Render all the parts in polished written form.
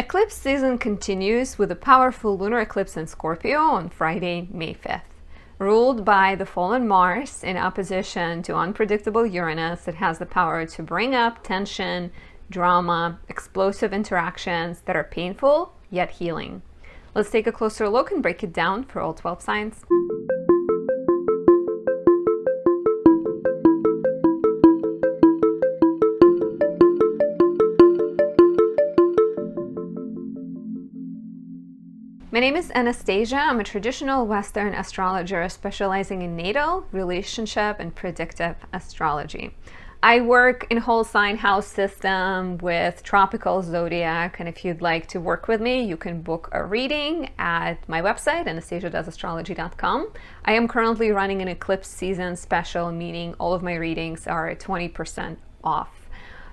Eclipse season continues with a powerful lunar eclipse in Scorpio on Friday, May 5th. Ruled by the fallen Mars in opposition to unpredictable Uranus, it has the power to bring up tension, drama, explosive interactions that are painful yet healing. Let's take a closer look and break it down for all 12 signs. My name is Anastasia. I'm a traditional Western astrologer specializing in natal, relationship, and predictive astrology. I work in whole sign house system with tropical zodiac, and if you'd like to work with me, you can book a reading at my website, anastasiadoesastrology.com. I am currently running an eclipse season special, meaning all of my readings are 20% off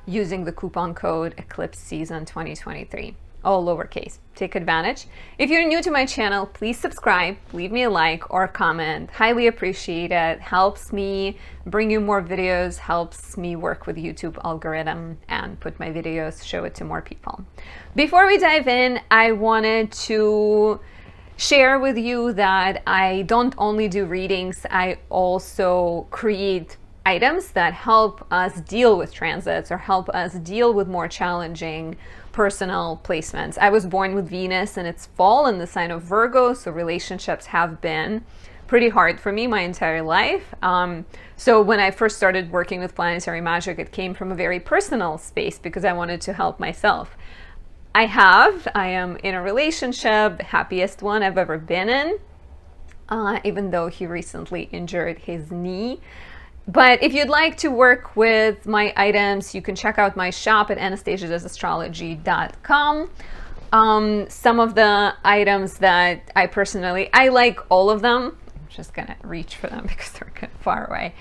using the coupon code Eclipse Season 2023. All lowercase. Take advantage. If you're new to my channel, please subscribe, leave me a like or a comment. Highly appreciate it. Helps me bring you more videos, helps me work with YouTube algorithm and put my videos, show it to more people. Before we dive in, I wanted to share with you that I don't only do readings, I also create items that help us deal with transits or help us deal with more challenging personal placements. I was born with Venus in its fall in the sign of Virgo, so relationships have been pretty hard for me my entire life. So when I first started working with planetary magic, it came from a very personal space because I wanted to help myself. I am in a relationship, the happiest one I've ever been in, even though he recently injured his knee. But if you'd like to work with my items, you can check out my shop at anastasiadoesastrology.com. Some of the items that I like all of them. I'm just gonna reach for them because they're kind of far away.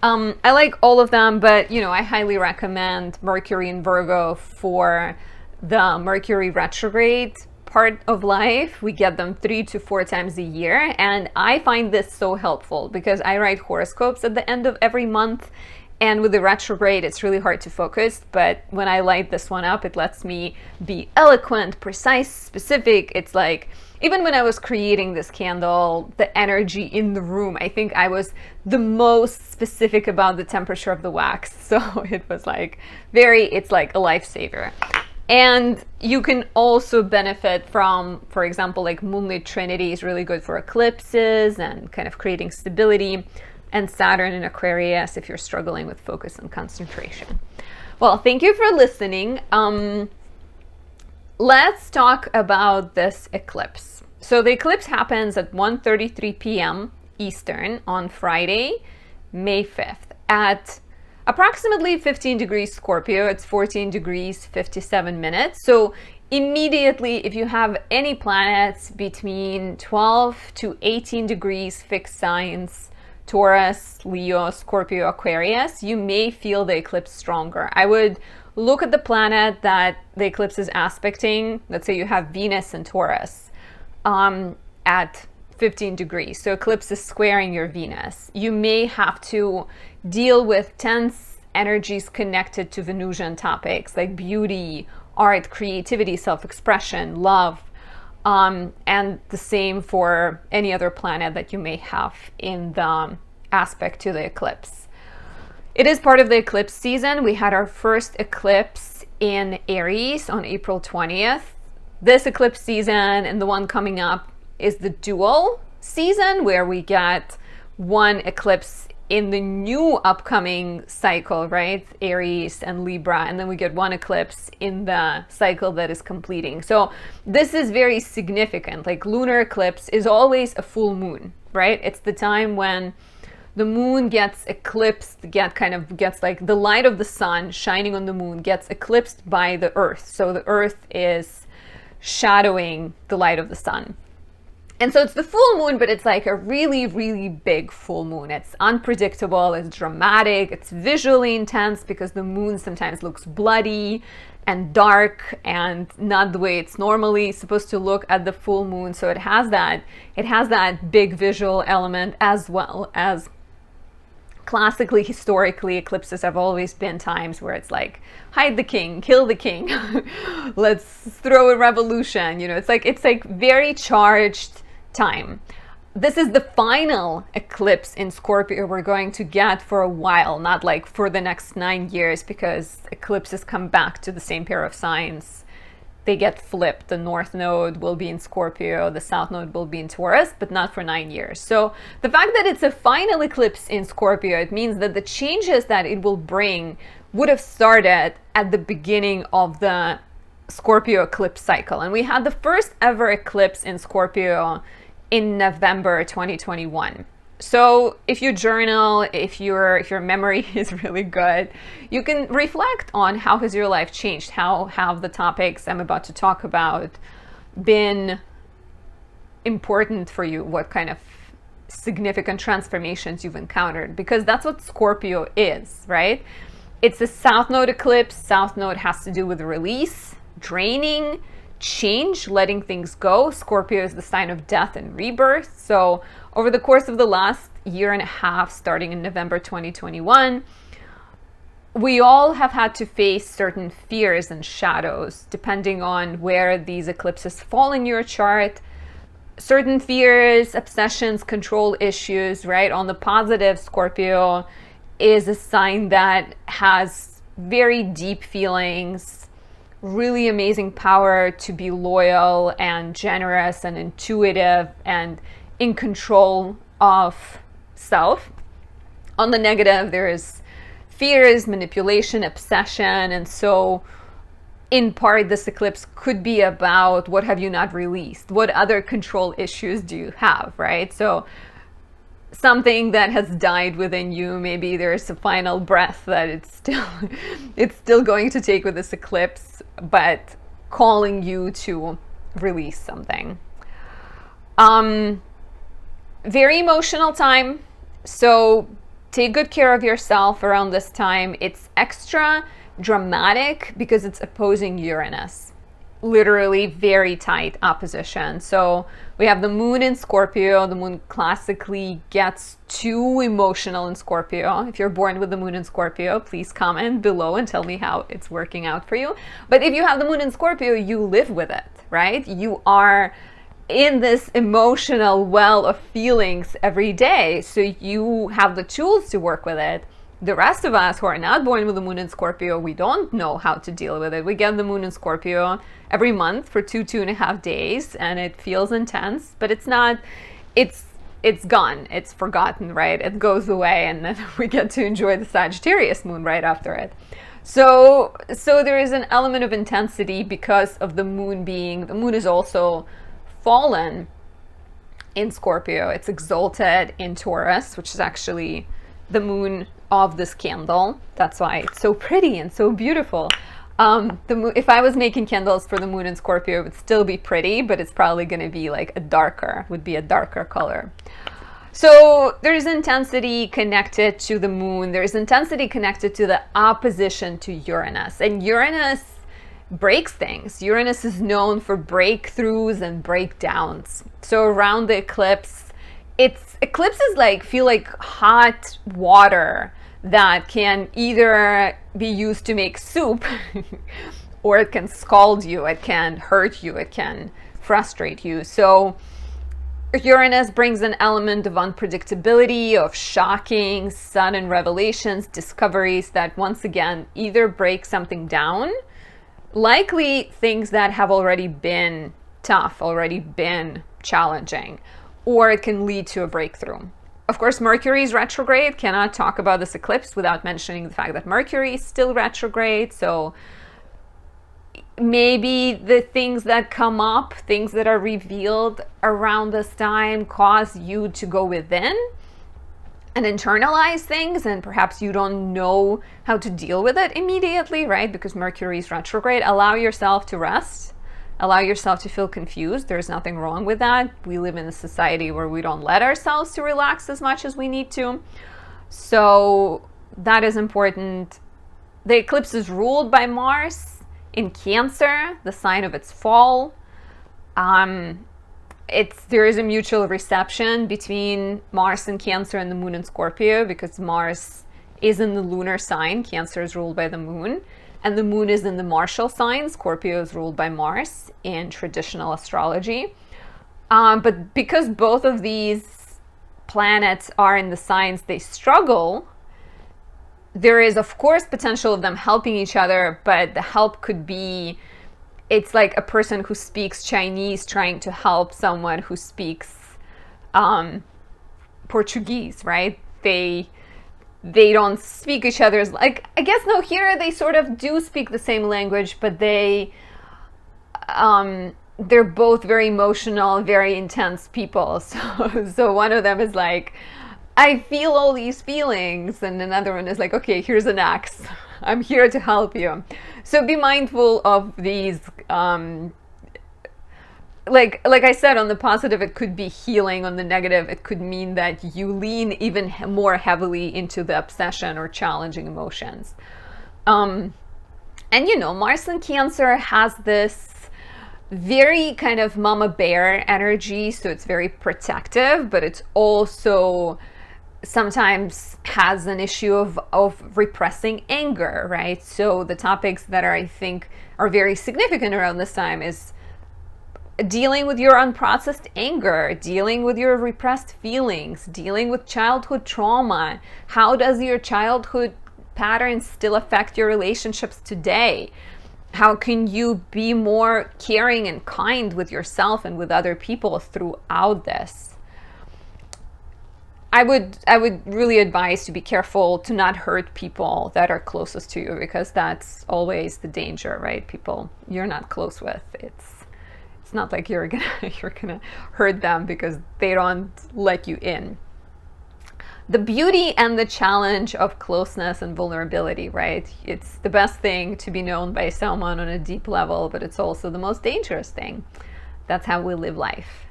I like all of them, but I highly recommend Mercury in Virgo for the Mercury retrograde part of life. We get them 3 to 4 times a year, and I find this so helpful because I write horoscopes at the end of every month, and with the retrograde it's really hard to focus, but when I light this one up, it lets me be eloquent, precise, specific. It's like, even when I was creating this candle, the energy in the room, I think I was the most specific about the temperature of the wax, so it was like it's like a lifesaver. And you can also benefit from, for example, like Moonlit Trinity is really good for eclipses and kind of creating stability, and Saturn in Aquarius if you're struggling with focus and concentration. Well, thank you for listening. Let's talk about this eclipse. So the eclipse happens at 1:33 p.m. Eastern on Friday, May 5th at approximately 15 degrees Scorpio. It's 14 degrees 57 minutes. So immediately, if you have any planets between 12 to 18 degrees fixed signs, Taurus, Leo, Scorpio, Aquarius, you may feel the eclipse stronger. I would look at the planet that the eclipse is aspecting. Let's say you have Venus in Taurus at 15 degrees. So eclipse is squaring your Venus. You may have to deal with tense energies connected to Venusian topics like beauty, art, creativity, self-expression, love, and the same for any other planet that you may have in the aspect to the eclipse. It is part of the eclipse season. We had our first eclipse in Aries on April 20th. This eclipse season and the one coming up is the dual season, where we get one eclipse in the new upcoming cycle, right? Aries and Libra, and then we get one eclipse in the cycle that is completing. So this is very significant. Like, lunar eclipse is always a full moon, right? It's the time when the moon gets eclipsed, gets like the light of the sun shining on the moon gets eclipsed by the earth. So the earth is shadowing the light of the sun. And so it's the full moon, but it's like a really, really big full moon. It's unpredictable, it's dramatic, it's visually intense because the moon sometimes looks bloody and dark and not the way it's normally supposed to look at the full moon. So it has that big visual element as well as Classically, historically, eclipses have always been times where it's like, hide the king, kill the king, let's throw a revolution. You know, it's like very charged time. This is the final eclipse in Scorpio we're going to get for a while, not like for the next 9 years, because eclipses come back to the same pair of signs. They get flipped. The North Node will be in Scorpio, the South Node will be in Taurus, but not for 9 years. So the fact that it's a final eclipse in Scorpio, it means that the changes that it will bring would have started at the beginning of the Scorpio eclipse cycle. And we had the first ever eclipse in Scorpio in November 2021. So if you journal, if your memory is really good, you can reflect on how has your life changed, how have the topics I'm about to talk about been important for you, what kind of significant transformations you've encountered, because that's what Scorpio is, right? It's a South Node eclipse. South Node has to do with release, draining, change, letting things go. Scorpio is the sign of death and rebirth. So over the course of the last year and a half, starting in November 2021, we all have had to face certain fears and shadows, depending on where these eclipses fall in your chart. Certain fears, obsessions, control issues, right? On the positive, Scorpio is a sign that has very deep feelings, really amazing power to be loyal and generous and intuitive and in control of self. On the negative, there is fears, manipulation, obsession. And so in part, this eclipse could be about what have you not released? What other control issues do you have, right? So something that has died within you, maybe there's a final breath that it's still going to take with this eclipse, but calling you to release something. Very emotional time. So take good care of yourself around this time. It's extra dramatic because it's opposing Uranus. Literally very tight opposition. So we have the moon in Scorpio. The moon classically gets too emotional in Scorpio. If you're born with the moon in Scorpio, please comment below and tell me how it's working out for you. But if you have the moon in Scorpio, you live with it, right? You are in this emotional well of feelings every day. So you have the tools to work with it. The rest of us who are not born with the moon in Scorpio, we don't know how to deal with it. We get the moon in Scorpio every month for 2.5 days, and it feels intense, but it's not, it's gone. It's forgotten, right? It goes away, and then we get to enjoy the Sagittarius moon right after it. So there is an element of intensity because of the moon is also fallen in Scorpio. It's exalted in Taurus, which is actually the moon of this candle. That's why it's so pretty and so beautiful. If I was making candles for the moon in Scorpio, it would still be pretty, but it's probably going to be like a darker color. So there's intensity connected to the moon. There's intensity connected to the opposition to Uranus. And Uranus breaks things. Uranus is known for breakthroughs and breakdowns. So around the eclipse, eclipses feel like hot water that can either be used to make soup or it can scald you, it can hurt you, it can frustrate you. So Uranus brings an element of unpredictability, of shocking, sudden revelations, discoveries that once again either break something down, likely things that have already been tough, already been challenging, or it can lead to a breakthrough. Of course, Mercury is retrograde. Cannot talk about this eclipse without mentioning the fact that Mercury is still retrograde. So maybe the things that come up, things that are revealed around this time, cause you to go within and internalize things, and perhaps you don't know how to deal with it immediately, right? Because Mercury is retrograde. Allow yourself to rest. Allow yourself to feel confused. There's nothing wrong with that. We live in a society where we don't let ourselves to relax as much as we need to. So that is important. The eclipse is ruled by Mars in Cancer, the sign of its fall. there is a mutual reception between Mars in Cancer and the moon in Scorpio, because Mars is in the lunar sign. Cancer is ruled by the moon, and the moon is in the martial sign. Scorpio is ruled by Mars in traditional astrology. But because both of these planets are in the signs they struggle, there is, of course, potential of them helping each other, but the help could be, it's like a person who speaks Chinese trying to help someone who speaks Portuguese, right? They don't speak each other's, like, I guess, no, here they sort of do speak the same language, but they're both very emotional, very intense people. So one of them is like, I feel all these feelings, and another one is like, okay, here's an axe. I'm here to help you. So be mindful of these, like I said, on the positive, it could be healing. On the negative, it could mean that you lean even more heavily into the obsession or challenging emotions. And Mars in Cancer has this very kind of mama bear energy, so it's very protective, but it's also sometimes has an issue of repressing anger, right? So the topics that I think are very significant around this time is dealing with your unprocessed anger, dealing with your repressed feelings, dealing with childhood trauma. How does your childhood patterns still affect your relationships today? How can you be more caring and kind with yourself and with other people throughout this? I would really advise to be careful to not hurt people that are closest to you, because that's always the danger, right? People you're not close with. It's not like you're gonna hurt them because they don't let you in. The beauty and the challenge of closeness and vulnerability, right? It's the best thing to be known by someone on a deep level, but it's also the most dangerous thing. That's how we live life.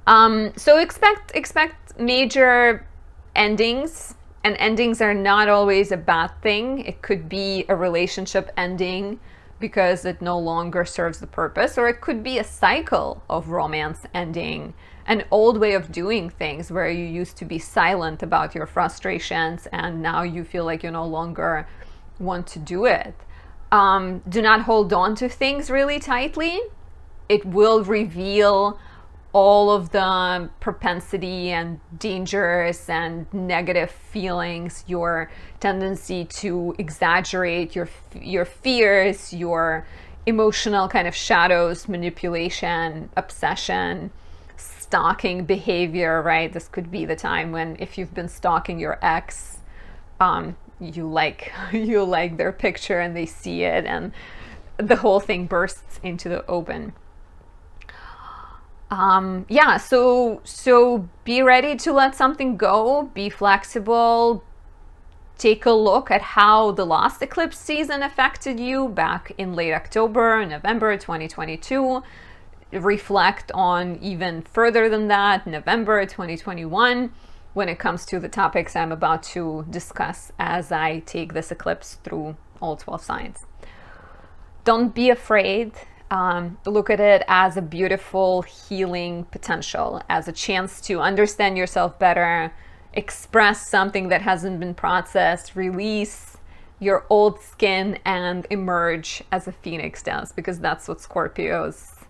So expect major endings, and endings are not always a bad thing. It could be a relationship ending because it no longer serves the purpose, or it could be a cycle of romance ending, an old way of doing things where you used to be silent about your frustrations and now you feel like you no longer want to do it. Do not hold on to things really tightly. It will reveal all of the propensity and dangers and negative feelings, your tendency to exaggerate your fears, your emotional kind of shadows, manipulation, obsession, stalking behavior, right? This could be the time when, if you've been stalking your ex, you like their picture and they see it and the whole thing bursts into the open. So be ready to let something go, be flexible, take a look at how the last eclipse season affected you back in late October, November 2022. Reflect on even further than that, November 2021, when it comes to the topics I'm about to discuss as I take this eclipse through all 12 signs. Don't be afraid. Look at it as a beautiful healing potential, as a chance to understand yourself better, express something that hasn't been processed, release your old skin and emerge as a phoenix does, because that's what Scorpios,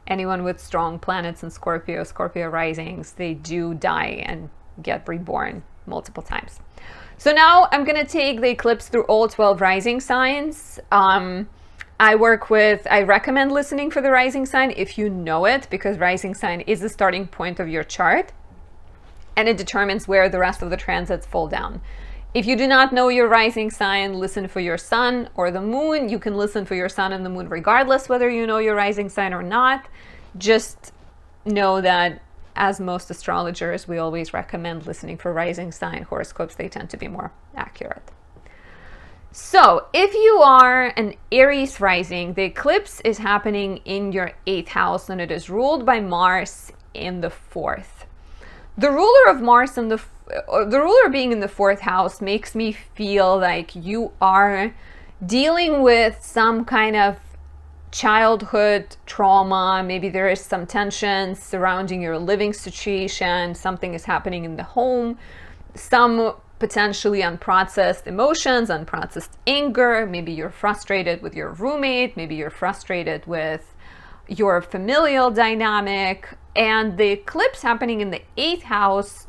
anyone with strong planets in Scorpio, Scorpio risings, they do die and get reborn multiple times. So now I'm going to take the eclipse through all 12 rising signs. I recommend listening for the rising sign if you know it, because rising sign is the starting point of your chart and it determines where the rest of the transits fall down. If you do not know your rising sign, listen for your sun or the moon. You can listen for your sun and the moon regardless whether you know your rising sign or not. Just know that, as most astrologers, we always recommend listening for rising sign horoscopes. They tend to be more accurate. So if you are an Aries rising, the eclipse is happening in your 8th house and it is ruled by Mars in the 4th. The ruler of Mars and the ruler being in the 4th house makes me feel like you are dealing with some kind of childhood trauma. Maybe there is some tension surrounding your living situation. Something is happening in the home. Some potentially unprocessed emotions, unprocessed anger. Maybe you're frustrated with your roommate. Maybe you're frustrated with your familial dynamic. And the eclipse happening in the 8th house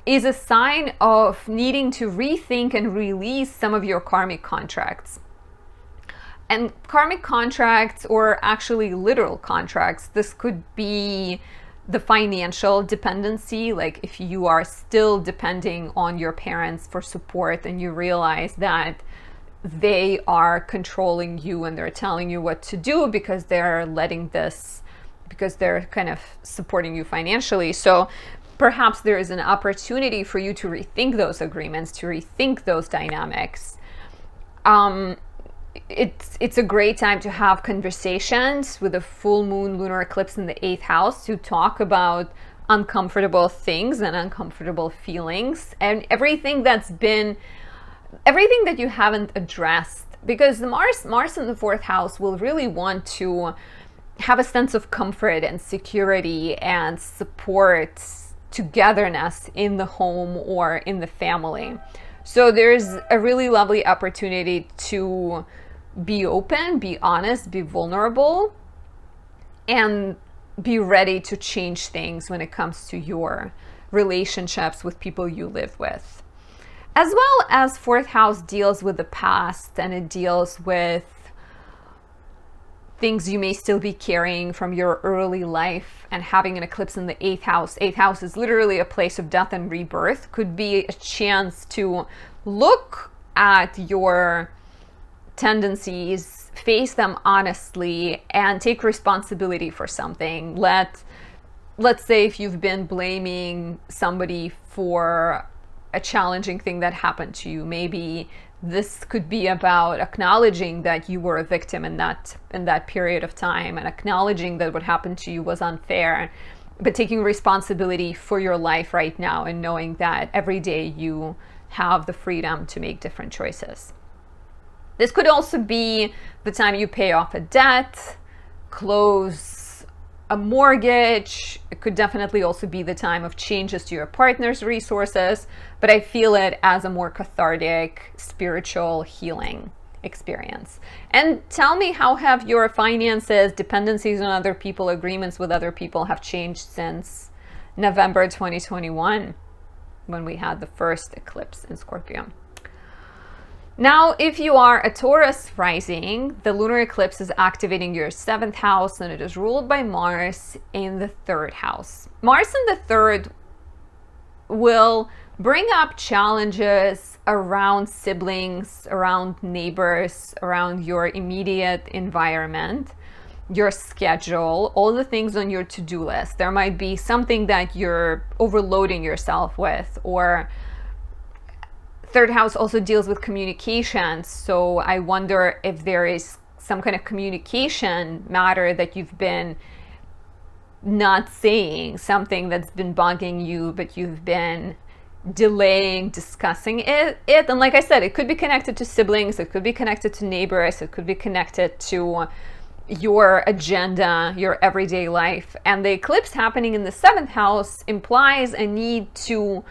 is a sign of needing to rethink and release some of your karmic contracts. And karmic contracts, or actually literal contracts, this could be the financial dependency, like if you are still depending on your parents for support and you realize that they are controlling you and they're telling you what to do because they're because they're kind of supporting you financially. So perhaps there is an opportunity for you to rethink those agreements, to rethink those dynamics. It's a great time to have conversations with a full moon lunar eclipse in the 8th house to talk about uncomfortable things and uncomfortable feelings and everything that you haven't addressed, because the Mars in the 4th house will really want to have a sense of comfort and security and support, togetherness in the home or in the family. So there's a really lovely opportunity to be open, be honest, be vulnerable, and be ready to change things when it comes to your relationships with people you live with. As well as 4th house deals with the past, and it deals with things you may still be carrying from your early life, and having an eclipse in the 8th house. 8th house is literally a place of death and rebirth. Could be a chance to look at your tendencies, face them honestly, and take responsibility for something. Let's say if you've been blaming somebody for a challenging thing that happened to you, maybe this could be about acknowledging that you were a victim in that period of time, and acknowledging that what happened to you was unfair, but taking responsibility for your life right now and knowing that every day you have the freedom to make different choices. This could also be the time you pay off a debt, close a mortgage. It could definitely also be the time of changes to your partner's resources, but I feel it as a more cathartic, spiritual healing experience. And tell me, how have your finances, dependencies on other people, agreements with other people have changed since November 2021, when we had the first eclipse in Scorpio? Now, if you are a Taurus rising, the lunar eclipse is activating your 7th house, and it is ruled by Mars in the 3rd house. Mars in the 3rd will bring up challenges around siblings, around neighbors, around your immediate environment, your schedule, all the things on your to-do list. There might be something that you're overloading yourself with, or 3rd house also deals with communication. So I wonder if there is some kind of communication matter that you've been not saying, something that's been bugging you, but you've been delaying discussing it. And like I said, it could be connected to siblings, it could be connected to neighbors, it could be connected to your agenda, your everyday life. And the eclipse happening in the 7th house implies a need to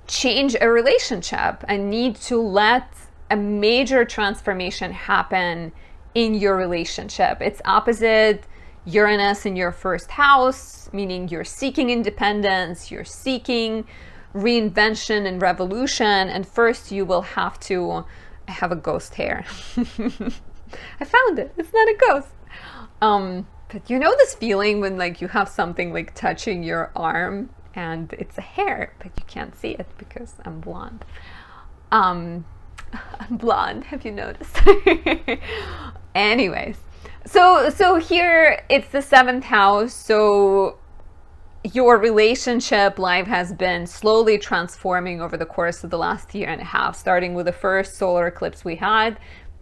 change a relationship, a need to let a major transformation happen in your relationship. It's opposite Uranus in your 1st house, meaning you're seeking independence, you're seeking reinvention and revolution, and first you will have to... I have a ghost hair. I found it. It's not a ghost. But you know this feeling when like you have something like touching your arm and it's a hair, but you can't see it because I'm blonde. I'm blonde, have you noticed? Anyways, so here it's the 7th house. So your relationship life has been slowly transforming over the course of the last year and a half, starting with the first solar eclipse we had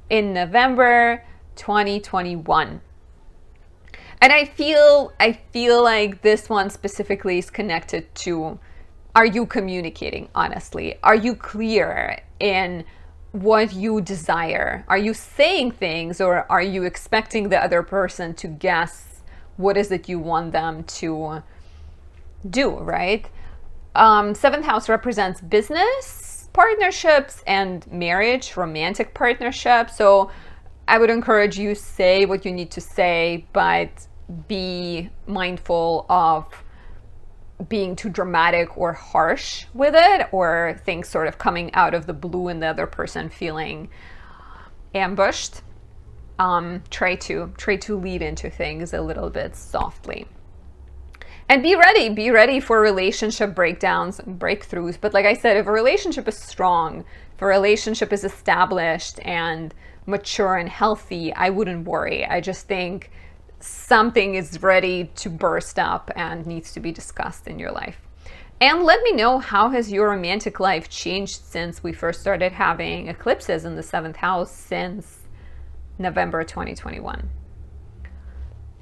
in November 2021. And I feel like this one specifically is connected to, are you communicating honestly? Are you clear in what you desire? Are you saying things, or are you expecting the other person to guess what is it you want them to do, right? Seventh house represents business partnerships and marriage, romantic partnerships. So I would encourage you, say what you need to say, but be mindful of being too dramatic or harsh with it, or things sort of coming out of the blue and the other person feeling ambushed. Try to lead into things a little bit softly. And be ready for relationship breakdowns and breakthroughs. But like I said, if a relationship is strong, if a relationship is established and mature and healthy, I wouldn't worry. I just think something is ready to burst up and needs to be discussed in your life. And let me know, how has your romantic life changed since we first started having eclipses in the 7th house since November 2021.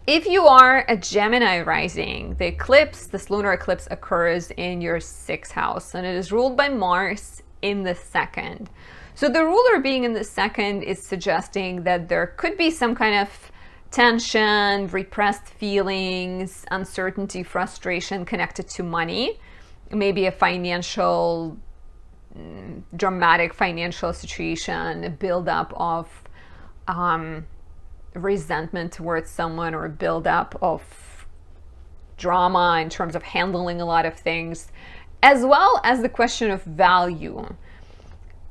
If you are a Gemini rising, the eclipse, this lunar eclipse, occurs in your 6th house, and it is ruled by Mars in the 2nd. So the ruler being in the 2nd is suggesting that there could be some kind of tension, repressed feelings, uncertainty, frustration connected to money, maybe a dramatic financial situation, a buildup of resentment towards someone, or a buildup of drama in terms of handling a lot of things, as well as the question of value.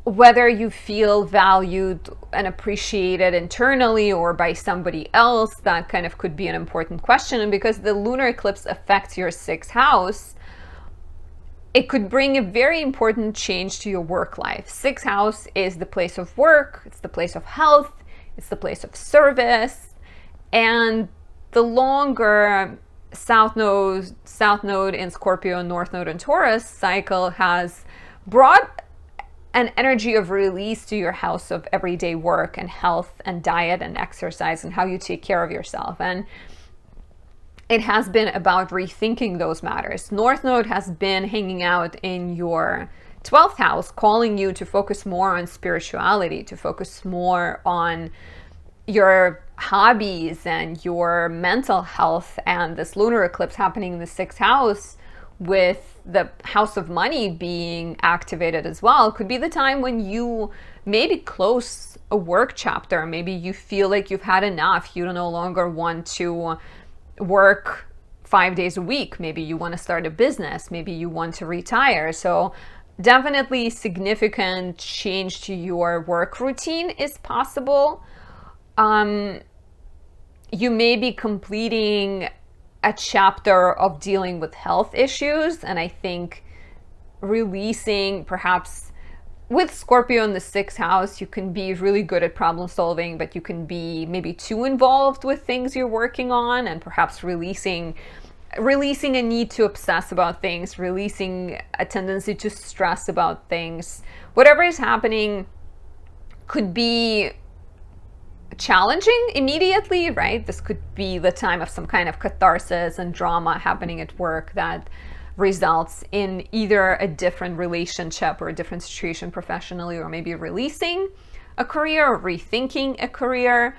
Whether you feel valued and appreciated internally or by somebody else, that kind of could be an important question. And because the lunar eclipse affects your 6th house, it could bring a very important change to your work life. 6th house is the place of work, it's the place of health, it's the place of service. And the longer South Node in Scorpio and North Node in Taurus cycle has brought an energy of release to your house of everyday work and health and diet and exercise and how you take care of yourself. And it has been about rethinking those matters. North Node has been hanging out in your 12th house, calling you to focus more on spirituality, to focus more on your hobbies and your mental health. And this lunar eclipse happening in the 6th house, with the house of money being activated as well, could be the time when you maybe close a work chapter. Maybe you feel like you've had enough. You no longer want to work 5 days a week. Maybe you want to start a business. Maybe you want to retire. So definitely significant change to your work routine is possible. You may be completing a chapter of dealing with health issues, and I think releasing, perhaps with Scorpio in the 6th house, you can be really good at problem solving, but you can be maybe too involved with things you're working on, and perhaps releasing a need to obsess about things, releasing a tendency to stress about things. Whatever is happening could be challenging immediately, right? This could be the time of some kind of catharsis and drama happening at work that results in either a different relationship or a different situation professionally, or maybe releasing a career or rethinking a career.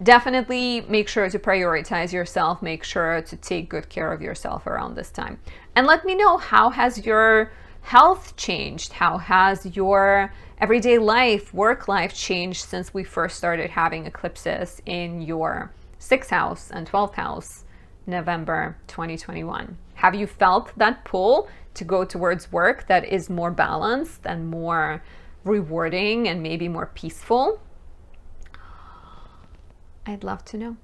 Definitely make sure to prioritize yourself. Make sure to take good care of yourself around this time. And let me know, how has your health changed? How has your everyday life, work life changed since we first started having eclipses in your 6th house and 12th house, November 2021? Have you felt that pull to go towards work that is more balanced and more rewarding and maybe more peaceful? I'd love to know.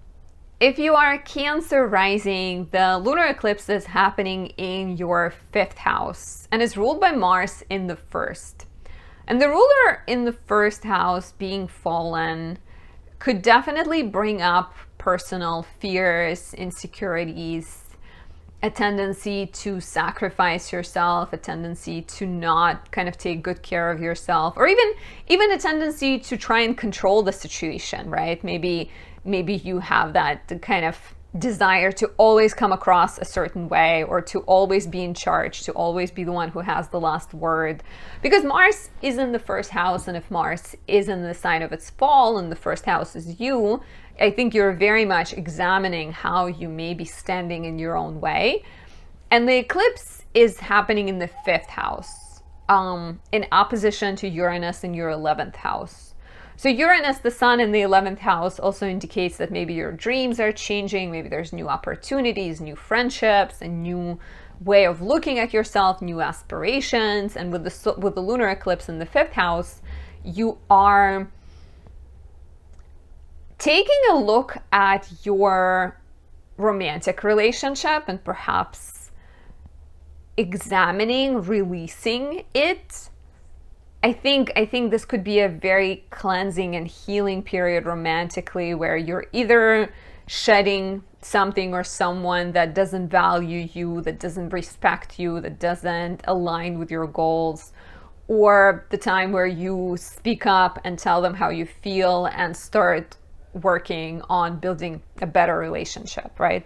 If you are a Cancer rising, the lunar eclipse is happening in your 5th house and is ruled by Mars in the 1st. And the ruler in the 1st house being fallen could definitely bring up personal fears, insecurities, a tendency to sacrifice yourself, a tendency to not kind of take good care of yourself, or even a tendency to try and control the situation, right? Maybe you have that kind of desire to always come across a certain way, or to always be in charge, to always be the one who has the last word. Because Mars is in the first house, and if Mars is in the sign of its fall and the first house is you, I think you're very much examining how you may be standing in your own way. And the eclipse is happening in the 5th house, in opposition to Uranus in your 11th house. So Uranus, the sun in the 11th house, also indicates that maybe your dreams are changing, maybe there's new opportunities, new friendships, a new way of looking at yourself, new aspirations. And with the lunar eclipse in the 5th house, you are taking a look at your romantic relationship and perhaps examining, releasing it. I think this could be a very cleansing and healing period romantically, where you're either shedding something or someone that doesn't value you, that doesn't respect you, that doesn't align with your goals, or the time where you speak up and tell them how you feel and start working on building a better relationship, right?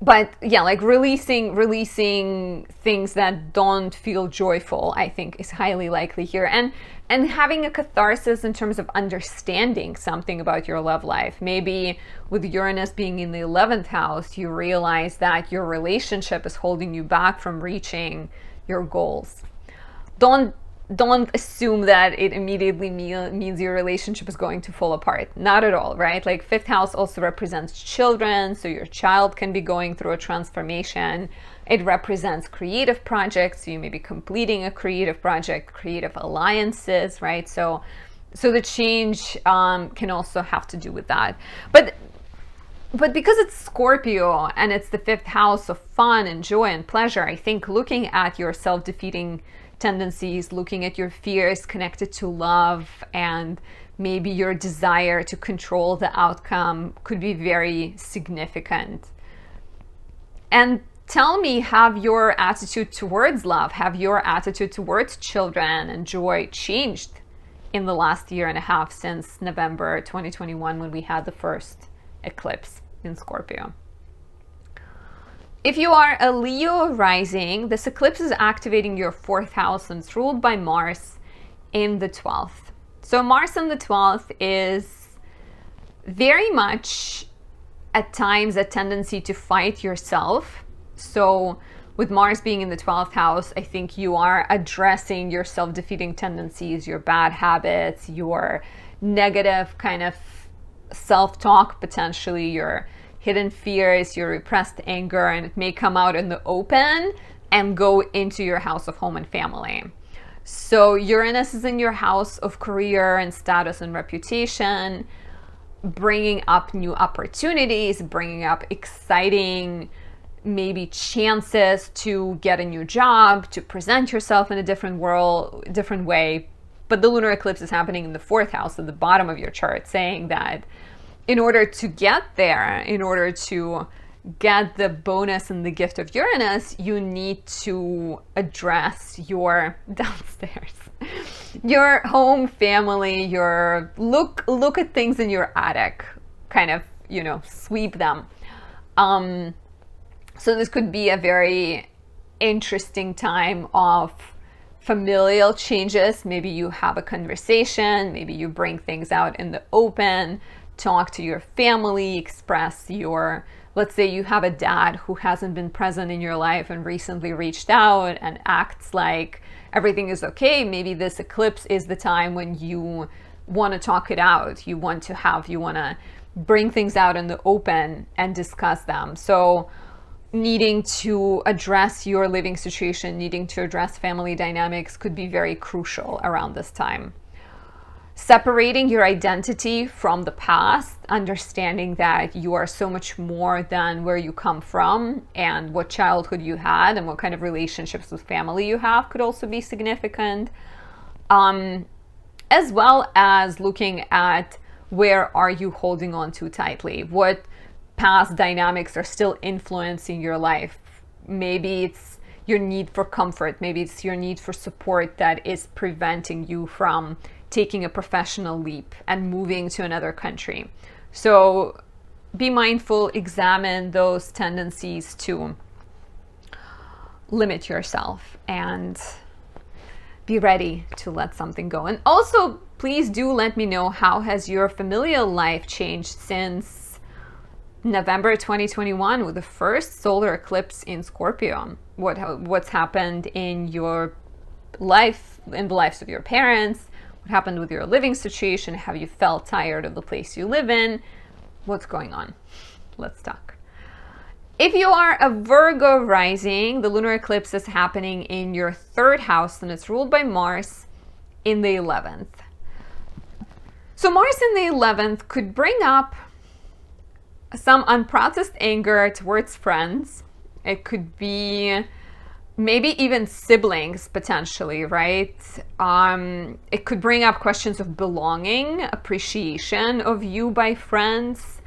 But yeah, like releasing things that don't feel joyful, I think is highly likely here. And having a catharsis in terms of understanding something about your love life. Maybe with Uranus being in the 11th house, you realize that your relationship is holding you back from reaching your goals. Don't assume that it immediately means your relationship is going to fall apart. Not at all, right? Like 5th house also represents children, so your child can be going through a transformation. It represents creative projects, so you may be completing a creative project, creative alliances, right? So the change can also have to do with that. But because it's Scorpio and it's the 5th house of fun and joy and pleasure, I think looking at your self-defeating tendencies, looking at your fears connected to love and maybe your desire to control the outcome could be very significant. And tell me, have your attitude towards love, have your attitude towards children and joy changed in the last year and a half since November 2021, when we had the first eclipse in Scorpio? If you are a Leo rising, this eclipse is activating your 4th house, and it's ruled by Mars in the 12th. So Mars in the 12th is very much at times a tendency to fight yourself. So with Mars being in the 12th house, I think you are addressing your self-defeating tendencies, your bad habits, your negative kind of self-talk, potentially your hidden fears, your repressed anger, and it may come out in the open and go into your house of home and family. So Uranus is in your house of career and status and reputation, bringing up new opportunities, bringing up exciting maybe chances to get a new job, to present yourself in a different way. But the lunar eclipse is happening in the 4th house at the bottom of your chart, saying that in order to get there, in order to get the bonus and the gift of Uranus, you need to address your downstairs, your home, family, your look at things in your attic, kind of, sweep them. So this could be a very interesting time of familial changes. Maybe you have a conversation, maybe you bring things out in the open, talk to your family, express let's say you have a dad who hasn't been present in your life and recently reached out and acts like everything is okay. Maybe this eclipse is the time when you want to talk it out. You want to bring things out in the open and discuss them. So needing to address your living situation, needing to address family dynamics could be very crucial around this time. Separating your identity from the past, understanding that you are so much more than where you come from and what childhood you had and what kind of relationships with family you have could also be significant. As well as looking at where are you holding on too tightly? What past dynamics are still influencing your life? Maybe it's your need for comfort. Maybe it's your need for support that is preventing you from taking a professional leap and moving to another country. So be mindful, examine those tendencies to limit yourself and be ready to let something go. And also, please do let me know, how has your familial life changed since November 2021 with the first solar eclipse in Scorpio? What's happened in your life, in the lives of your parents? What happened with your living situation? Have you felt tired of the place you live in? What's going on? Let's talk. If you are a Virgo rising, the lunar eclipse is happening in your 3rd house, and it's ruled by Mars in the 11th. So Mars in the 11th could bring up some unprocessed anger towards friends. It could be maybe even siblings, potentially, right? It could bring up questions of belonging, appreciation of you by friends,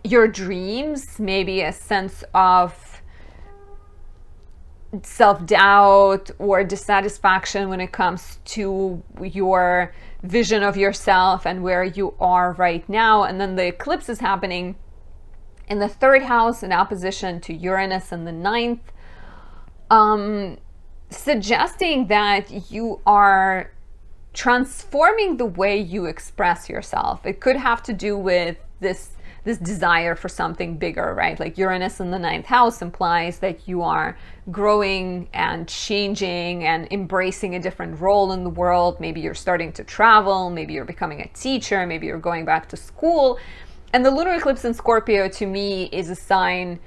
your dreams, maybe a sense of self-doubt or dissatisfaction when it comes to your vision of yourself and where you are right now. And then the eclipse is happening in the 3rd house in opposition to Uranus in the 9th, suggesting that you are transforming the way you express yourself. It could have to do with this desire for something bigger, right? Like Uranus in the 9th house implies that you are growing and changing and embracing a different role in the world. Maybe you're starting to travel, maybe you're becoming a teacher, maybe you're going back to school. And the lunar eclipse in Scorpio, to me, is a sign,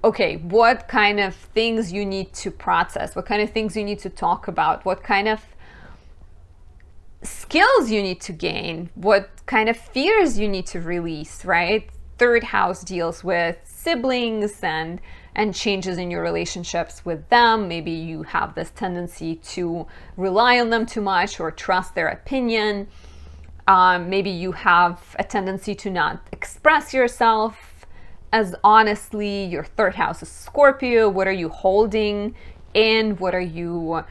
okay, what kind of things you need to process, what kind of things you need to talk about, what kind of skills you need to gain, what kind of fears you need to release, right? 3rd house deals with siblings and changes in your relationships with them. Maybe you have this tendency to rely on them too much or trust their opinion. Maybe you have a tendency to not express yourself as honestly. Your 3rd house is Scorpio. What are you holding in? What are you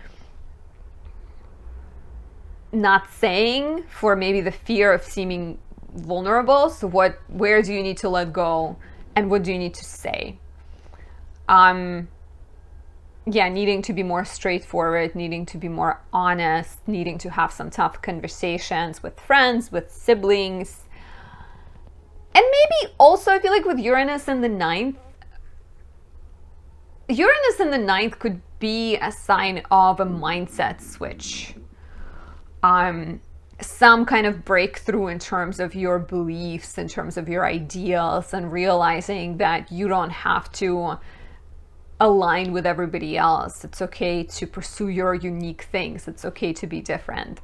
not saying for maybe the fear of seeming vulnerable? So where do you need to let go, and what do you need to say? Needing to be more straightforward, needing to be more honest, needing to have some tough conversations with friends, with siblings. And maybe also, I feel like with Uranus in the 9th, Uranus in the 9th could be a sign of a mindset switch. Some kind of breakthrough in terms of your beliefs, in terms of your ideals, and realizing that you don't have to align with everybody else. It's okay to pursue your unique things. It's okay to be different.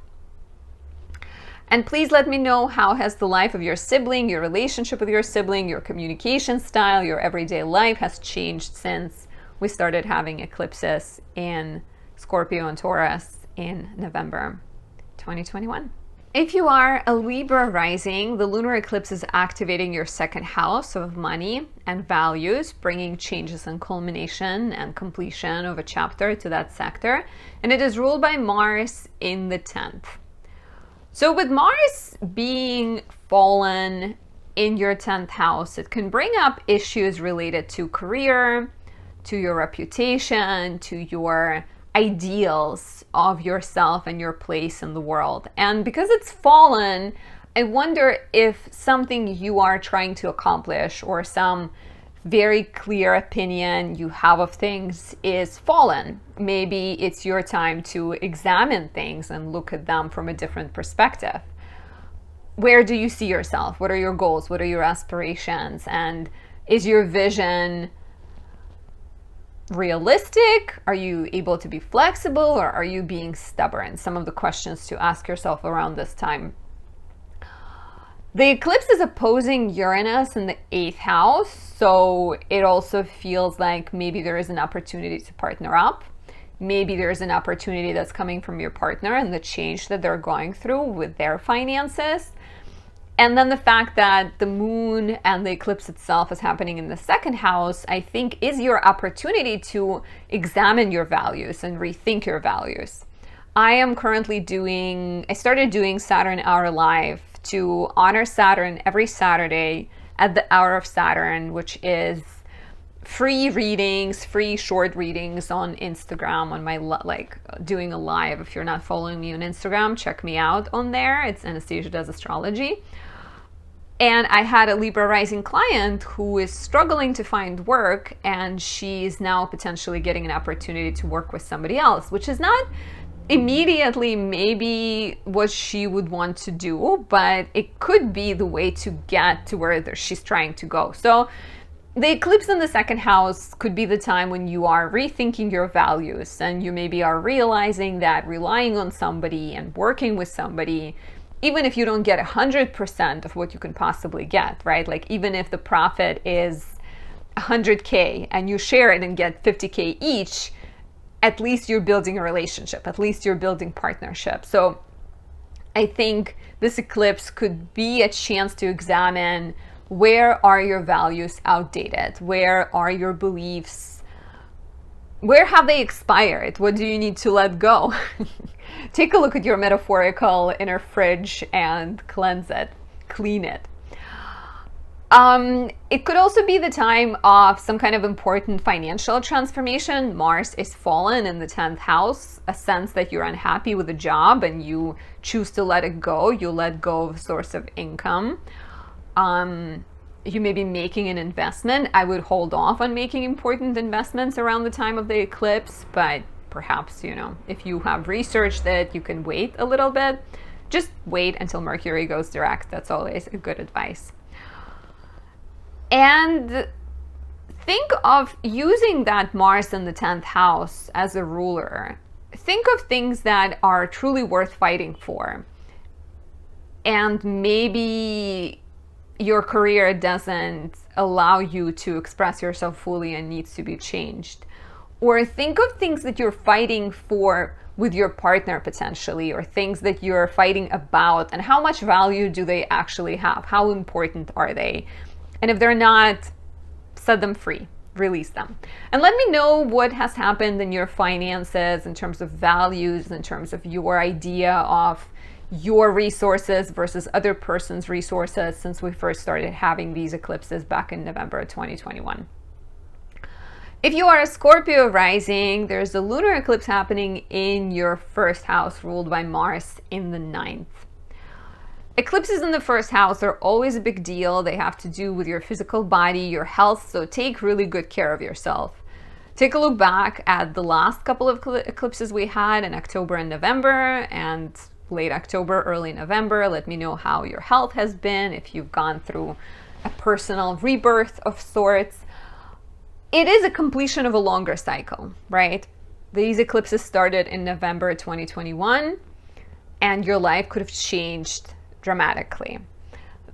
And please let me know, how has the life of your sibling, your relationship with your sibling, your communication style, your everyday life has changed since we started having eclipses in Scorpio and Taurus in November 2021. If you are a Libra rising, the lunar eclipse is activating your 2nd house of money and values, bringing changes and culmination and completion of a chapter to that sector. And it is ruled by Mars in the 10th. So with Mars being fallen in your 10th house, it can bring up issues related to career, to your reputation, to your ideals of yourself and your place in the world. And because it's fallen, I wonder if something you are trying to accomplish or some very clear opinion you have of things is fallen. Maybe it's your time to examine things and look at them from a different perspective. Where do you see yourself? What are your goals? What are your aspirations? And is your vision realistic? Are you able to be flexible, or are you being stubborn? Some of the questions to ask yourself around this time. The eclipse is opposing Uranus in the 8th house, so it also feels like maybe there is an opportunity to partner up. Maybe there's an opportunity that's coming from your partner and the change that they're going through with their finances. And then the fact that the moon and the eclipse itself is happening in the 2nd house, I think, is your opportunity to examine your values and rethink your values. I am currently I started doing Saturn Hour Live to honor Saturn every Saturday at the hour of Saturn, which is free readings, free short readings on Instagram, on my doing a live. If you're not following me on Instagram, check me out on there. It's Anastasia Does Astrology. And I had a Libra rising client who is struggling to find work, and she's now potentially getting an opportunity to work with somebody else, which is not immediately maybe what she would want to do, but it could be the way to get to where she's trying to go. So the eclipse in the second house could be the time when you are rethinking your values, and you maybe are realizing that relying on somebody and working with somebody, even if you don't get 100% of what you can possibly get, right? Like even if the profit is 100K and you share it and get 50K each, at least you're building a relationship, at least you're building partnership. So I think this eclipse could be a chance to examine, where are your values outdated? Where are your beliefs? Where have they expired? What do you need to let go? Take a look at your metaphorical inner fridge and cleanse it, clean it. It could also be the time of some kind of important financial transformation. Mars is fallen in the 10th house, a sense that you're unhappy with a job and you choose to let it go. You let go of a source of income. You may be making an investment. I would hold off on making important investments around the time of the eclipse, but perhaps, if you have researched it, you can wait a little bit. Just wait until Mercury goes direct. That's always a good advice. And think of using that Mars in the 10th house as a ruler. Think of things that are truly worth fighting for. And maybe your career doesn't allow you to express yourself fully and needs to be changed. Or think of things that you're fighting for with your partner potentially, or things that you're fighting about, and how much value do they actually have? How important are they? And if they're not, set them free, release them. And let me know what has happened in your finances, in terms of values, in terms of your idea of your resources versus other person's resources since we first started having these eclipses back in November 2021. If you are a Scorpio rising, there's a lunar eclipse happening in your first house, ruled by Mars in the 9th. Eclipses in the first house are always a big deal. They have to do with your physical body, your health, so take really good care of yourself. Take a look back at the last couple of eclipses we had in October and November, and late October, early November. Let me know how your health has been, if you've gone through a personal rebirth of sorts. It is a completion of a longer cycle, right? These eclipses started in November 2021, and your life could have changed dramatically.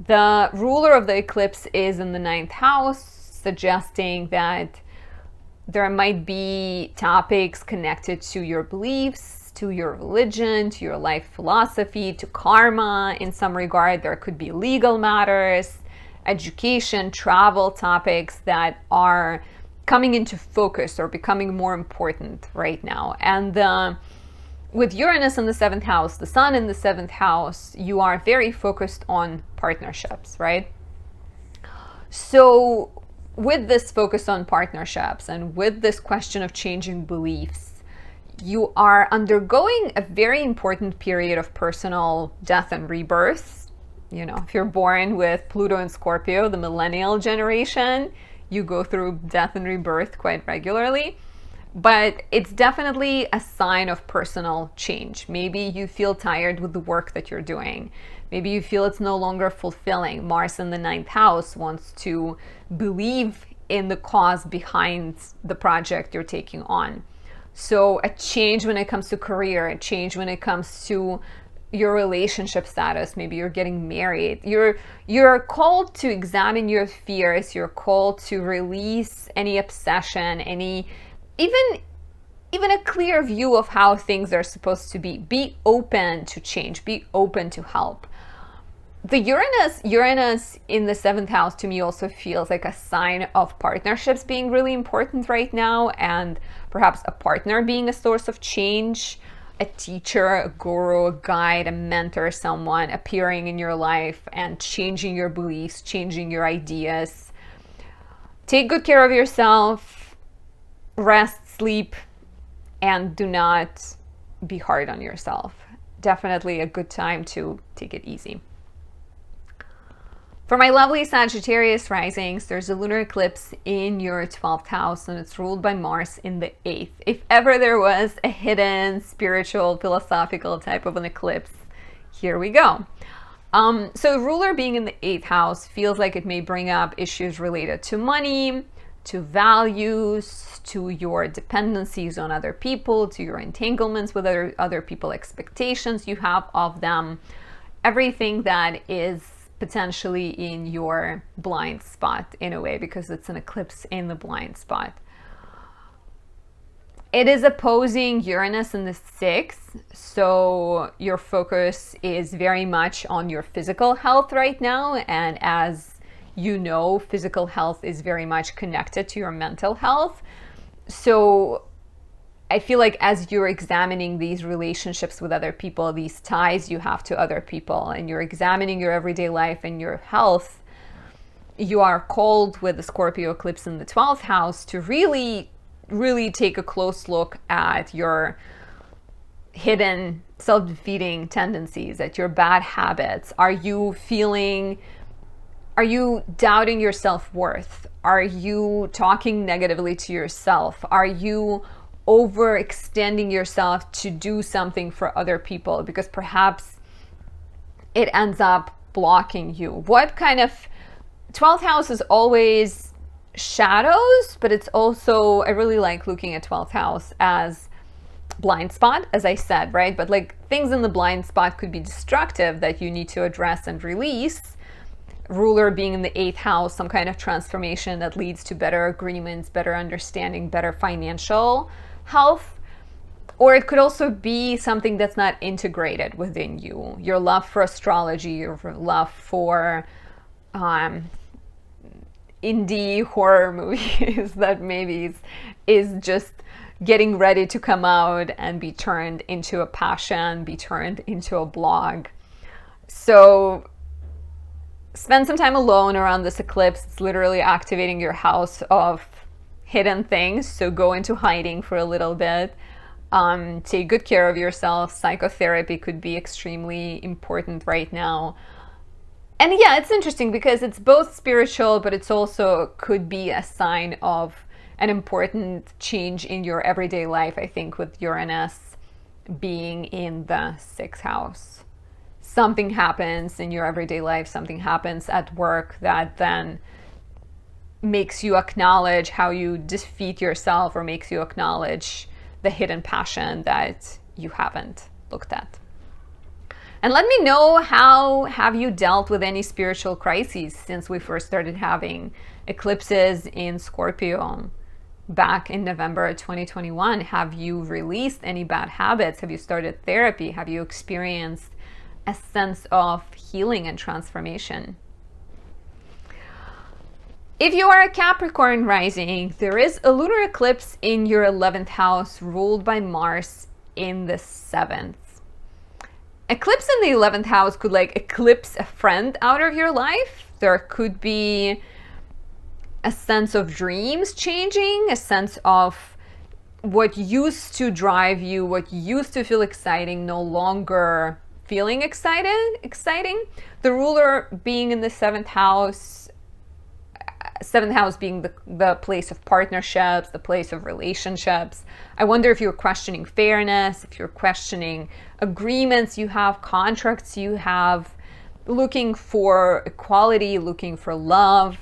The ruler of the eclipse is in the 9th house, suggesting that there might be topics connected to your beliefs, to your religion, to your life philosophy, to karma in some regard. There could be legal matters, education, travel topics that are coming into focus or becoming more important right now. And with Uranus in the 7th house, the sun in the 7th house, you are very focused on partnerships, right? So with this focus on partnerships and with this question of changing beliefs, you are undergoing a very important period of personal death and rebirth. If you're born with Pluto and Scorpio, the millennial generation, you go through death and rebirth quite regularly. But it's definitely a sign of personal change. Maybe you feel tired with the work that you're doing. Maybe you feel it's no longer fulfilling. Mars in the 9th house wants to believe in the cause behind the project you're taking on. So a change when it comes to career, a change when it comes to your relationship status. Maybe you're getting married. You're called to examine your fears. You're called to release any obsession, even a clear view of how things are supposed to be. Be open to change. Be open to help. The Uranus in the 7th house to me also feels like a sign of partnerships being really important right now, and perhaps a partner being a source of change. a teacher, a guru, a guide, a mentor, someone appearing in your life and changing your beliefs, changing your ideas. Take good care of yourself, rest, sleep, and do not be hard on yourself. Definitely a good time to take it easy. For my lovely Sagittarius risings, there's a lunar eclipse in your 12th house, and it's ruled by Mars in the 8th. If ever there was a hidden, spiritual, philosophical type of an eclipse, here we go. So ruler being in the 8th house feels like it may bring up issues related to money, to values, to your dependencies on other people, to your entanglements with other people, expectations you have of them, everything that is potentially in your blind spot in a way, because it's an eclipse in the blind spot. It is opposing Uranus in the 6th, so your focus is very much on your physical health right now, and as you know, physical health is very much connected to your mental health. So I feel like as you're examining these relationships with other people, these ties you have to other people, and you're examining your everyday life and your health, you are called with the Scorpio eclipse in the 12th house to really take a close look at your hidden self-defeating tendencies, at your bad habits. Are you doubting your self-worth? Are you talking negatively to yourself? Are you overextending yourself to do something for other people because perhaps it ends up blocking you? What kind of 12th house is always shadows, but it's also, I really like looking at 12th house as blind spot, as I said, right? But like things in the blind spot could be destructive that you need to address and release. Ruler being in the 8th house, some kind of transformation that leads to better agreements, better understanding, better financial health. Or it could also be something that's not integrated within you. Your love for astrology, your love for indie horror movies that maybe is just getting ready to come out and be turned into a passion, be turned into a blog. So spend some time alone around this eclipse. It's literally activating your house of hidden things. So go into hiding for a little bit. Take good care of yourself. Psychotherapy could be extremely important right now. And yeah, it's interesting because it's both spiritual, but it's also could be a sign of an important change in your everyday life, I think, with Uranus being in the 6th house. Something happens in your everyday life, something happens at work that then makes you acknowledge how you defeat yourself, or makes you acknowledge the hidden passion that you haven't looked at. And let me know, how have you dealt with any spiritual crises since we first started having eclipses in Scorpio back in November 2021? Have you released any bad habits? Have you started therapy? Have you experienced a sense of healing and transformation? If you are a Capricorn rising, there is a lunar eclipse in your 11th house ruled by Mars in the 7th. Eclipse in the 11th house could like eclipse a friend out of your life. There could be a sense of dreams changing, a sense of what used to drive you, what used to feel exciting, no longer feeling exciting. The ruler being in the 7th house being the place of partnerships, the place of relationships. I wonder if you're questioning fairness, if you're questioning agreements you have, contracts you have, looking for equality, looking for love.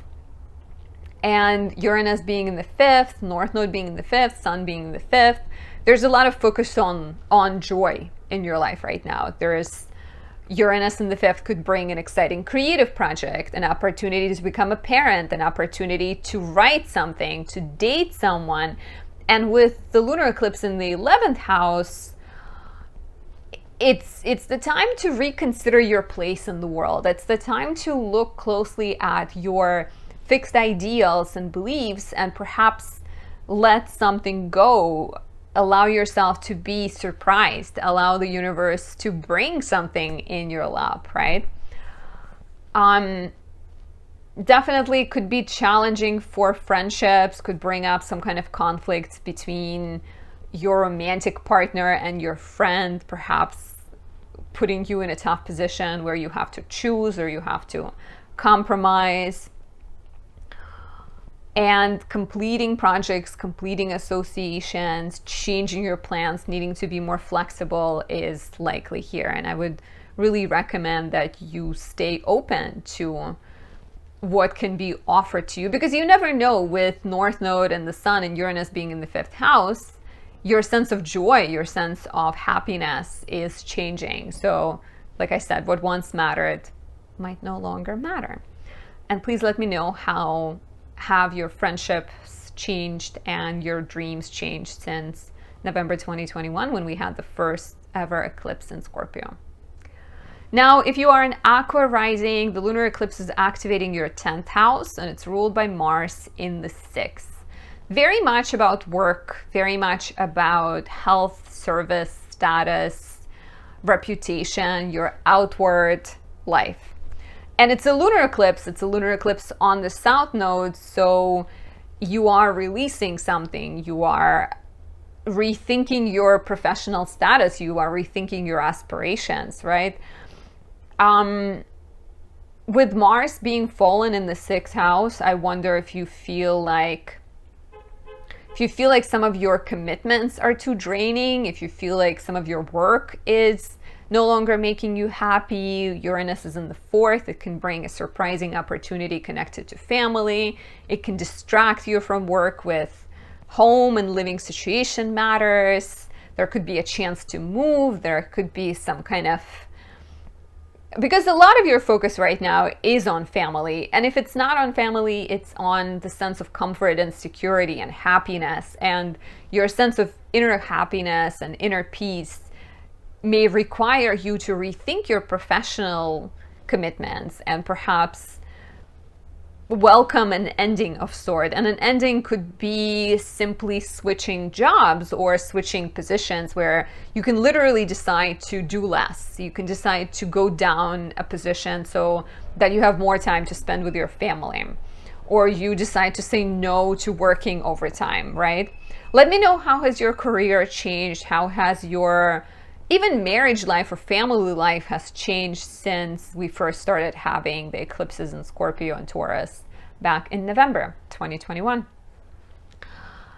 And Uranus being in the 5th, North Node being in the 5th, Sun being in the 5th, there's a lot of focus on joy in your life right now. There is Uranus in the 5th could bring an exciting creative project, an opportunity to become a parent, an opportunity to write something, to date someone. And with the lunar eclipse in the 11th house, it's the time to reconsider your place in the world. It's the time to look closely at your fixed ideals and beliefs and perhaps let something go allow yourself to be surprised, allow the universe to bring something in your lap, right? Definitely could be challenging for friendships, could bring up some kind of conflicts between your romantic partner and your friend, perhaps putting you in a tough position where you have to choose or you have to compromise. And completing projects, completing associations, changing your plans, needing to be more flexible is likely here. And I would really recommend that you stay open to what can be offered to you, because you never know, with North Node and the Sun and Uranus being in the 5th house, your sense of joy, your sense of happiness is changing. So, like I said, what once mattered might no longer matter. And please let me know how have your friendships changed and your dreams changed since November 2021, when we had the first ever eclipse in Scorpio. Now, if you are an Aqua rising, the lunar eclipse is activating your 10th house, and it's ruled by Mars in the 6th. Very much about work, very much about health, service, status, reputation, your outward life. And it's a lunar eclipse. It's a lunar eclipse on the South Node, so you are releasing something. You are rethinking your professional status. You are rethinking your aspirations, right? With Mars being fallen in the 6th house, I wonder if you feel like some of your commitments are too draining, if you feel like some of your work is no longer making you happy. Uranus is in the 4th. It can bring a surprising opportunity connected to family. It can distract you from work with home and living situation matters. There could be a chance to move. There could be some kind of, because a lot of your focus right now is on family. And if it's not on family, it's on the sense of comfort and security and happiness. And your sense of inner happiness and inner peace may require you to rethink your professional commitments and perhaps welcome an ending of sort. And an ending could be simply switching jobs or switching positions, where you can literally decide to do less. You can decide to go down a position so that you have more time to spend with your family, or you decide to say no to working overtime, right? Let me know, how has your career changed? How has your even marriage life or family life has changed since we first started having the eclipses in Scorpio and Taurus back in November 2021.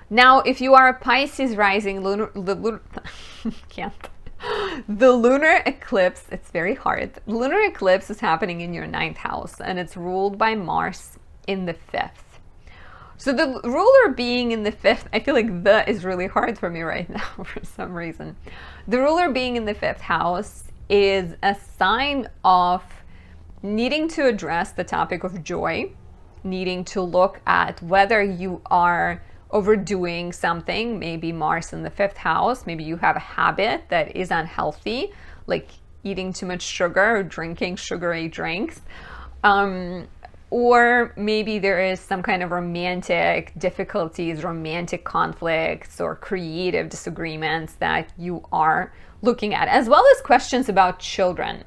Now, if you are a Pisces rising, the lunar eclipse, it's very hard. The lunar eclipse is happening in your 9th house, and it's ruled by Mars in the 5th. So the ruler being in the 5th, I feel like the is really hard for me right now for some reason. The ruler being in the 5th house is a sign of needing to address the topic of joy, needing to look at whether you are overdoing something. Maybe Mars in the 5th house, maybe you have a habit that is unhealthy, like eating too much sugar or drinking sugary drinks. Or maybe there is some kind of romantic difficulties, romantic conflicts, or creative disagreements that you are looking at, as well as questions about children.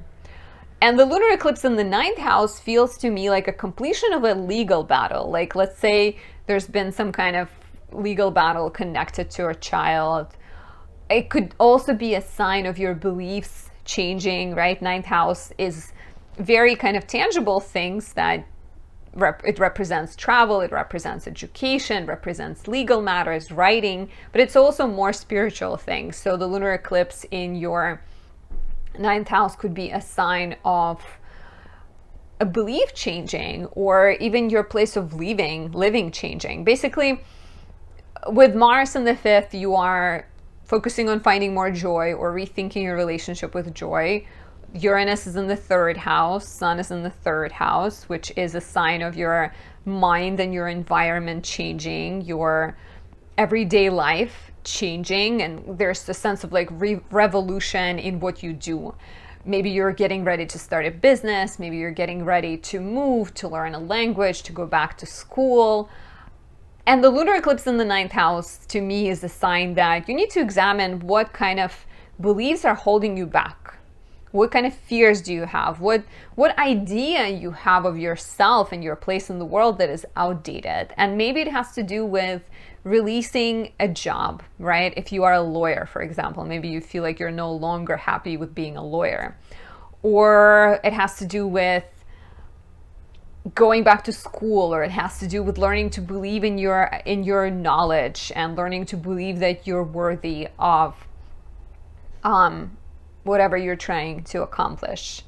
And the lunar eclipse in the 9th house feels to me like a completion of a legal battle. Like, let's say there's been some kind of legal battle connected to a child. It could also be a sign of your beliefs changing, right? 9th house is very kind of tangible things that it represents travel, it represents education, represents legal matters, writing, but it's also more spiritual things. So the lunar eclipse in your 9th house could be a sign of a belief changing, or even your place of living changing. Basically, with Mars in the 5th, you are focusing on finding more joy or rethinking your relationship with joy. Uranus is in the 3rd house, Sun is in the 3rd house, which is a sign of your mind and your environment changing, your everyday life changing, and there's a sense of like revolution in what you do. Maybe you're getting ready to start a business, maybe you're getting ready to move, to learn a language, to go back to school. And the lunar eclipse in the ninth house, to me, is a sign that you need to examine what kind of beliefs are holding you back. What kind of fears do you have? What idea you have of yourself and your place in the world that is outdated? And maybe it has to do with releasing a job, right? If you are a lawyer, for example, maybe you feel like you're no longer happy with being a lawyer. Or it has to do with going back to school, or it has to do with learning to believe in your knowledge and learning to believe that you're worthy of whatever you're trying to accomplish.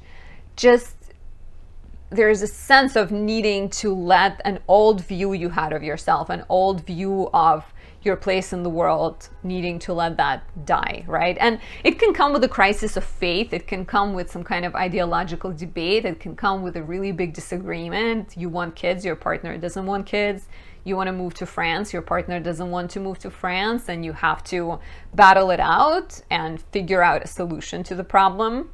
Just there's a sense of needing to let an old view you had of yourself, an old view of your place in the world, needing to let that die, right? And it can come with a crisis of faith. It can come with some kind of ideological debate. It can come with a really big disagreement. You want kids, your partner doesn't want kids. You want to move to France, your partner doesn't want to move to France, and you have to battle it out and figure out a solution to the problem.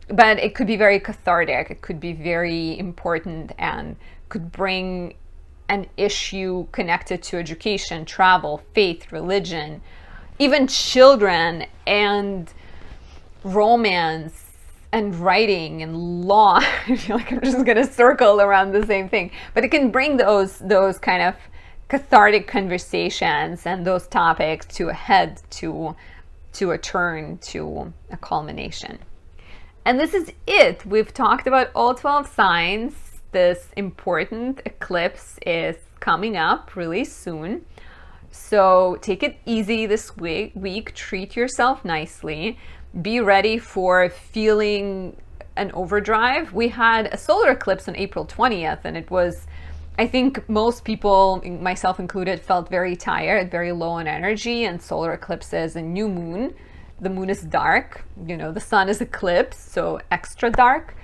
But it could be very cathartic. It could be very important and could bring an issue connected to education, travel, faith, religion, even children and romance and writing and law. I feel like I'm just going to circle around the same thing. But it can bring those kind of cathartic conversations and those topics to a head, to a turn, to a culmination. And this is it. We've talked about all 12 signs. This important eclipse is coming up really soon. So take it easy this week. Treat yourself nicely. Be ready for feeling an overdrive. We had a solar eclipse on April 20th, and it was, I think most people, myself included, felt very tired, very low on energy. And solar eclipses and new moon. The moon is dark, the sun is eclipsed, so extra dark.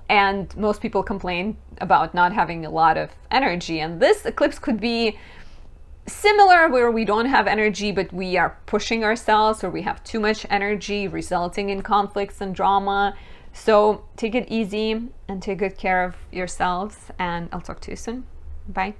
And most people complain about not having a lot of energy. And this eclipse could be similar, where we don't have energy, but we are pushing ourselves, or we have too much energy, resulting in conflicts and drama. So take it easy and take good care of yourselves. And I'll talk to you soon. Bye.